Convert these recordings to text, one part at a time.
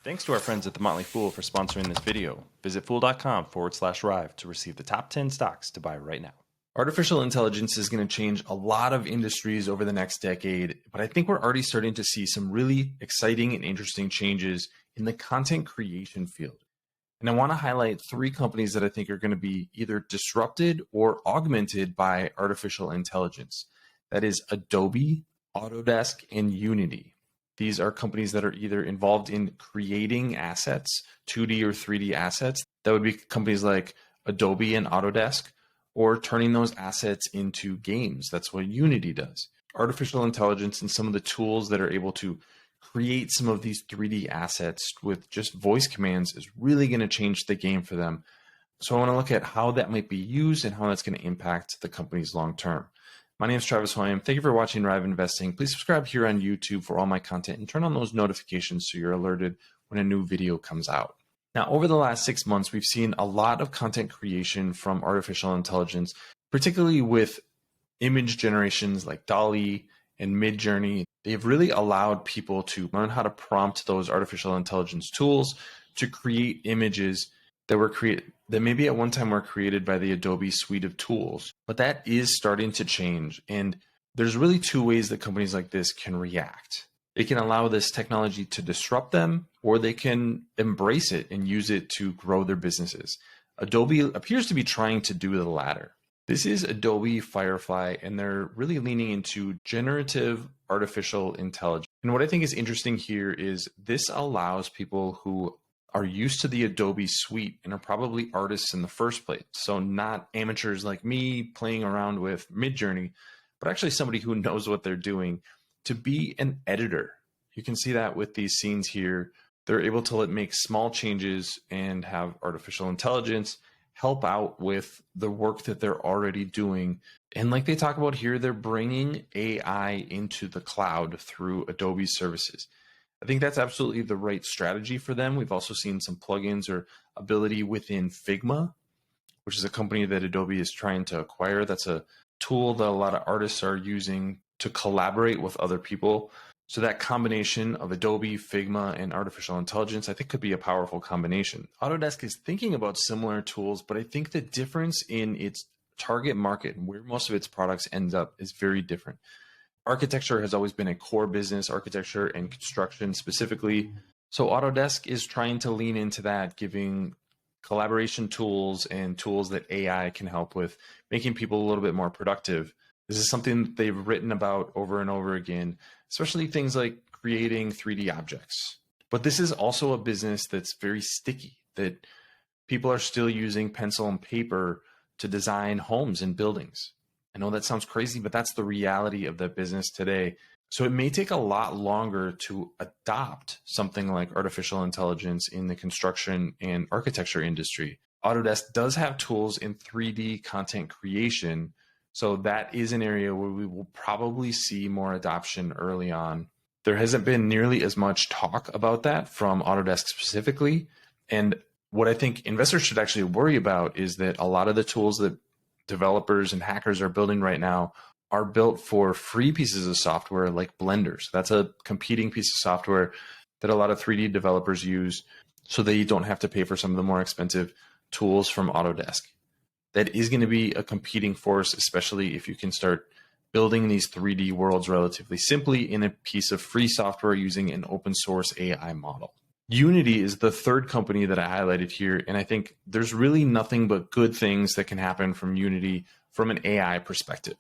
Thanks to our friends at The Motley Fool for sponsoring this video. Visit fool.com/Rive to receive the top 10 stocks to buy right now. Artificial intelligence is going to change a lot of industries over the next decade, but I think we're already starting to see some really exciting and interesting changes in the content creation field. And I want to highlight three companies that I think are going to be either disrupted or augmented by artificial intelligence. That is Adobe, Autodesk, and Unity. These are companies that are either involved in creating assets, 2D or 3D assets. That would be companies like Adobe and Autodesk, or turning those assets into games. That's what Unity does. Artificial intelligence and some of the tools that are able to create some of these 3D assets with just voice commands is really going to change the game for them. So I want to look at how that might be used and how that's going to impact the companies long term. My name is Travis William. Thank you for watching Rive Investing. Please subscribe here on YouTube for all my content and turn on those notifications so you're alerted when a new video comes out. Now, over the last 6 months, we've seen a lot of content creation from artificial intelligence, particularly with image generations like DALL-E and Midjourney. They've really allowed people to learn how to prompt those artificial intelligence tools to create images that maybe at one time were created by the Adobe suite of tools. But that is starting to change. And there's really two ways that companies like this can react. They can allow this technology to disrupt them, or they can embrace it and use it to grow their businesses. Adobe appears to be trying to do the latter. This is Adobe Firefly, and they're really leaning into generative artificial intelligence. And what I think is interesting here is this allows people who are used to the Adobe suite and are probably artists in the first place. So not amateurs like me playing around with Midjourney, but actually somebody who knows what they're doing, to be an editor. You can see that with these scenes here. They're able to make small changes and have artificial intelligence help out with the work that they're already doing. And like they talk about here, they're bringing AI into the cloud through Adobe services. I think that's absolutely the right strategy for them. We've also seen some plugins or ability within Figma, which is a company that Adobe is trying to acquire. That's a tool that a lot of artists are using to collaborate with other people. So that combination of Adobe, Figma, and artificial intelligence, I think could be a powerful combination. Autodesk is thinking about similar tools, but I think the difference in its target market and where most of its products end up is very different. Architecture has always been a core business, architecture and construction specifically. So Autodesk is trying to lean into that, giving collaboration tools and tools that AI can help with, making people a little bit more productive. This is something that they've written about over and over again, especially things like creating 3D objects. But this is also a business that's very sticky, that people are still using pencil and paper to design homes and buildings. I know that sounds crazy, but that's the reality of that business today. So it may take a lot longer to adopt something like artificial intelligence in the construction and architecture industry. Autodesk does have tools in 3D content creation, so that is an area where we will probably see more adoption early on. There hasn't been nearly as much talk about that from Autodesk specifically. And what I think investors should actually worry about is that a lot of the tools that developers and hackers are building right now are built for free pieces of software like Blender. So that's a competing piece of software that a lot of 3D developers use, so they don't have to pay for some of the more expensive tools from Autodesk. That is going to be a competing force, especially if you can start building these 3D worlds relatively simply in a piece of free software using an open source AI model. Unity is the third company that I highlighted here, and I think there's really nothing but good things that can happen from Unity from an AI perspective.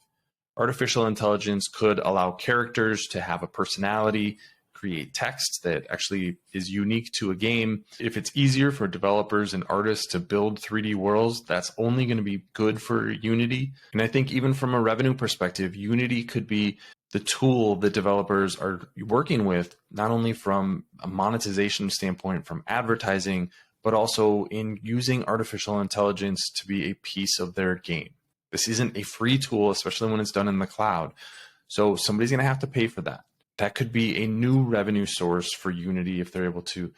Artificial intelligence could allow characters to have a personality, create text that actually is unique to a game. If it's easier for developers and artists to build 3D worlds, that's only going to be good for Unity. And I think even from a revenue perspective, Unity could be the tool that developers are working with, not only from a monetization standpoint, from advertising, but also in using artificial intelligence to be a piece of their game. This isn't a free tool, especially when it's done in the cloud. So somebody's going to have to pay for that. That could be a new revenue source for Unity if they're able to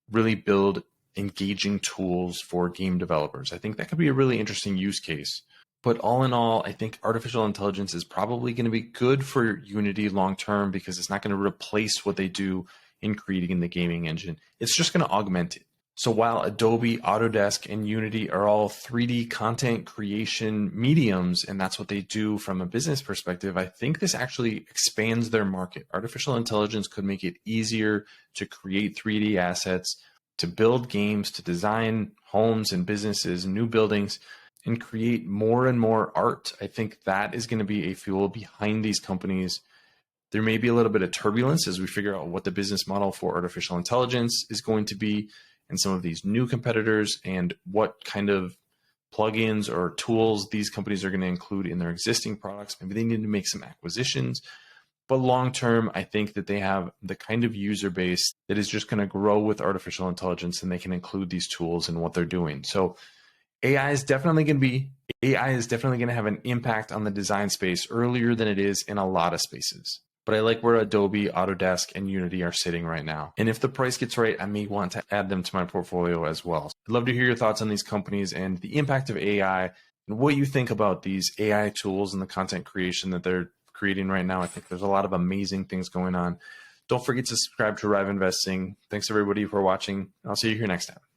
really build engaging tools for game developers. I think that could be a really interesting use case. But all in all, I think artificial intelligence is probably going to be good for Unity long term because it's not going to replace what they do in creating the gaming engine. It's just going to augment it. So while Adobe, Autodesk, and Unity are all 3D content creation mediums, and that's what they do from a business perspective, I think this actually expands their market. Artificial intelligence could make it easier to create 3D assets, to build games, to design homes and businesses, new buildings, and create more and more art. I think that is going to be a fuel behind these companies. There may be a little bit of turbulence as we figure out what the business model for artificial intelligence is going to be, and some of these new competitors, and what kind of plugins or tools these companies are going to include in their existing products. Maybe they need to make some acquisitions. But long term, I think that they have the kind of user base that is just going to grow with artificial intelligence, and they can include these tools in what they're doing. So AI is definitely going to have an impact on the design space earlier than it is in a lot of spaces. But I like where Adobe, Autodesk, and Unity are sitting right now. And if the price gets right, I may want to add them to my portfolio as well. I'd love to hear your thoughts on these companies and the impact of AI and what you think about these AI tools and the content creation that they're creating right now. I think there's a lot of amazing things going on. Don't forget to subscribe to Rive Investing. Thanks everybody for watching. I'll see you here next time.